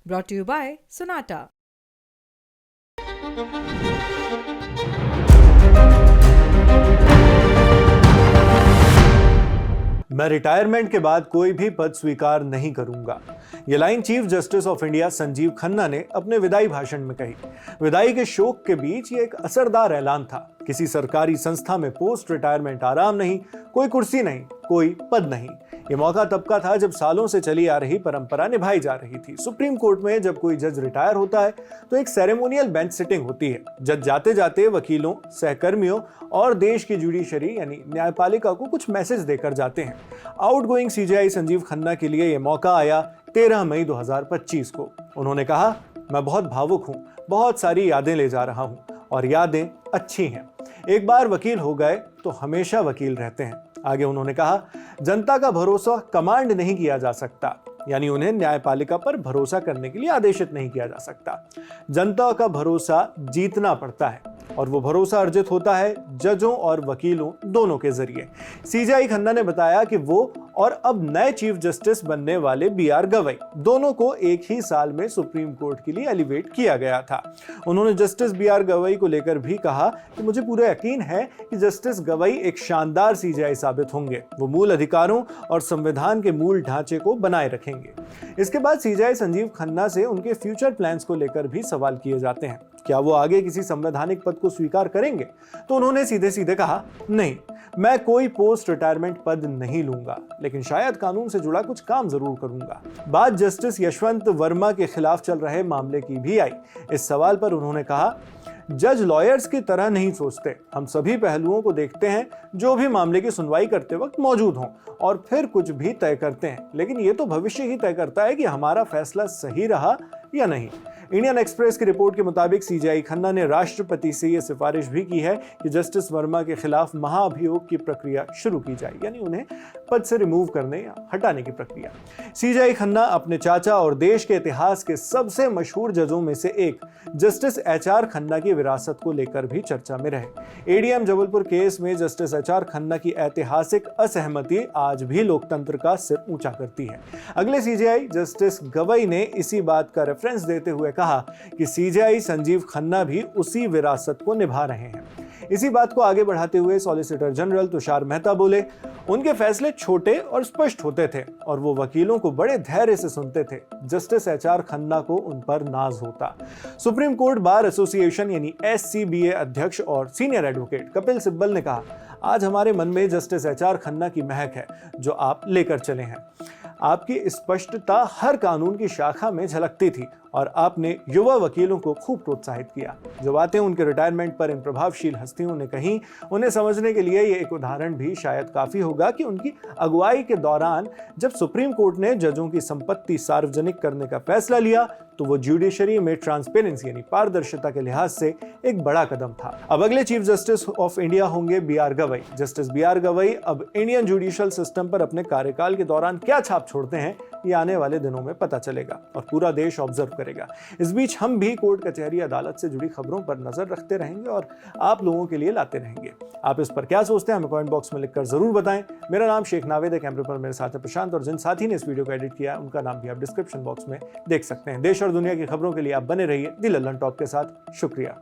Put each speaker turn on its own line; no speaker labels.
Brought to you by Sonata.
मैं retirement के बाद कोई भी पद स्वीकार नहीं करूंगा। ये line chief justice of India Sanjeev Khanna ने अपने विदाई भाषण में कही। विदाई के शोक के बीच ये एक असरदार ऐलान था। किसी सरकारी संस्था में पोस्ट रिटायरमेंट आराम नहीं, कोई कुर्सी नहीं, कोई पद नहीं। ये मौका तब का था जब सालों से चली आ रही परंपरा निभाई जा रही थी। सुप्रीम कोर्ट में जब कोई जज रिटायर होता है तो एक सेरेमोनियल बेंच सिटिंग होती है। जज जाते जाते वकीलों, सहकर्मियों और देश की जुडिशरी यानी न्यायपालिका को कुछ मैसेज देकर जाते हैं। आउटगोइंग सीजेआई संजीव खन्ना के लिए यह मौका आया 13 मई 2025 को। उन्होंने कहा, मैं बहुत भावुक हूं, बहुत सारी यादें ले जा रहा हूं और यादें अच्छी हैं। एक बार वकील हो गए तो हमेशा वकील रहते हैं। आगे उन्होंने कहा, जनता का भरोसा कमांड नहीं किया जा सकता, यानी उन्हें न्यायपालिका पर भरोसा करने के लिए आदेशित नहीं किया जा सकता। जनता का भरोसा जीतना पड़ता है और वो भरोसा अर्जित होता है जजों और वकीलों दोनों के जरिए। सीजेआई खन्ना ने बताया कि वो और अब नए चीफ जस्टिस बनने वाले बीआर गवई दोनों को एक ही साल में सुप्रीम कोर्ट के लिए एलिवेट किया गया था। उन्होंने जस्टिस बीआर गवई को लेकर भी कहा कि मुझे पूरा यकीन है कि जस्टिस गवई एक शानदार सीजेआई साबित होंगे। वो मूल अधिकारों और संविधान के मूल ढांचे को बनाए रखेंगे। इसके बाद सीजेआई संजीव खन्ना से उनके फ्यूचर प्लान्स को लेकर भी सवाल किए जाते हैं। क्या वो आगे किसी संवैधानिक पद को स्वीकार करेंगे? तो उन्होंने सीधे सीधे कहा, नहीं, मैं कोई पोस्ट रिटायरमेंट पद नहीं लूंगा, लेकिन शायद कानून से जुड़ा कुछ काम जरूर करूंगा। बात जस्टिस यशवंत वर्मा के खिलाफ चल रहे मामले की भी आई। इस सवाल पर उन्होंने कहा, जज लॉयर्स की तरह नहीं सोचते। हम सभी पहलुओं को देखते हैं जो भी मामले की सुनवाई करते वक्त मौजूद हों और फिर कुछ भी तय करते हैं, लेकिन ये तो भविष्य ही तय करता है कि हमारा फैसला सही रहा या नहीं। इंडियन एक्सप्रेस की रिपोर्ट के मुताबिक सीजेआई खन्ना ने राष्ट्रपति से यह सिफारिश भी की है कि जस्टिस वर्मा के खिलाफ महाअभियोग की प्रक्रिया शुरू की जाए, यानी उन्हें पद से रिमूव करने या हटाने की प्रक्रिया। सीजेआई खन्ना अपने चाचा और देश के इतिहास के सबसे मशहूर जजों में से एक जस्टिस एचआर खन्ना की विरासत को लेकर भी चर्चा में रहे। एडीएम जबलपुर केस में जस्टिस एचआर खन्ना की ऐतिहासिक असहमति आज भी लोकतंत्र का सिर ऊंचा करती है। अगले सीजेआई जस्टिस गवई ने इसी बात का रेफरेंस देते हुए कहा कि सीजेआई संजीव खन्ना भी उसी विरासत को निभा रहे हैं। इसी बात को आगे बढ़ाते हुए सॉलिसिटर जनरल तुषार मेहता बोले, उनके फैसले छोटे और स्पष्ट होते थे और वो वकीलों को बड़े धैर्य से सुनते थे। जस्टिस एचआर खन्ना को उन पर नाज होता। सुप्रीम कोर्ट बार एसोसिएशन यानी एससीबीए अध्यक्ष और सीनियर एडवोकेट कपिल सिब्बल ने कहा, आज हमारे मन में जस्टिस एचआर खन्ना की महक है जो आप लेकर चले हैं। आपकी स्पष्टता हर कानून की शाखा में झलकती थी और आपने युवा वकीलों को खूब प्रोत्साहित किया। जो बातें उनके रिटायरमेंट पर इन प्रभावशील हस्तियों ने कही, उन्हें समझने के लिए ये एक उदाहरण भी शायद काफी होगा कि उनकी अगुवाई के दौरान जब सुप्रीम कोर्ट ने जजों की संपत्ति सार्वजनिक करने का फैसला लिया तो वो जुडिशरी में ट्रांसपेरेंसी यानी पारदर्शिता के लिहाज से एक बड़ा कदम था। अब अगले चीफ जस्टिस ऑफ इंडिया होंगे B R Gavai. Justice B R Gavai अब इंडियन जुडिशियल सिस्टम पर अपने कार्यकाल के दौरान क्या छाप छोड़ते हैं, ये आने वाले दिनों में पता चलेगा और पूरा देश ऑब्जर्व करेगा। इस बीच हम भी कोर्ट कचहरी अदालत से जुड़ी खबरों पर नजर रखते रहेंगे और आप लोगों के लिए लाते रहेंगे। आप इस पर क्या सोचते हैं हमें कमेंट बॉक्स में लिखकर जरूर बताएं। मेरा नाम शेख नावेद है, कैमरे पर मेरे साथ है प्रशांत और जिन साथी ने इस वीडियो को एडिट किया उनका नाम भी आप डिस्क्रिप्शन बॉक्स में देख सकते हैं। देश और दुनिया की खबरों के लिए आप बने रहिए दी लल्लन टॉप के साथ। शुक्रिया।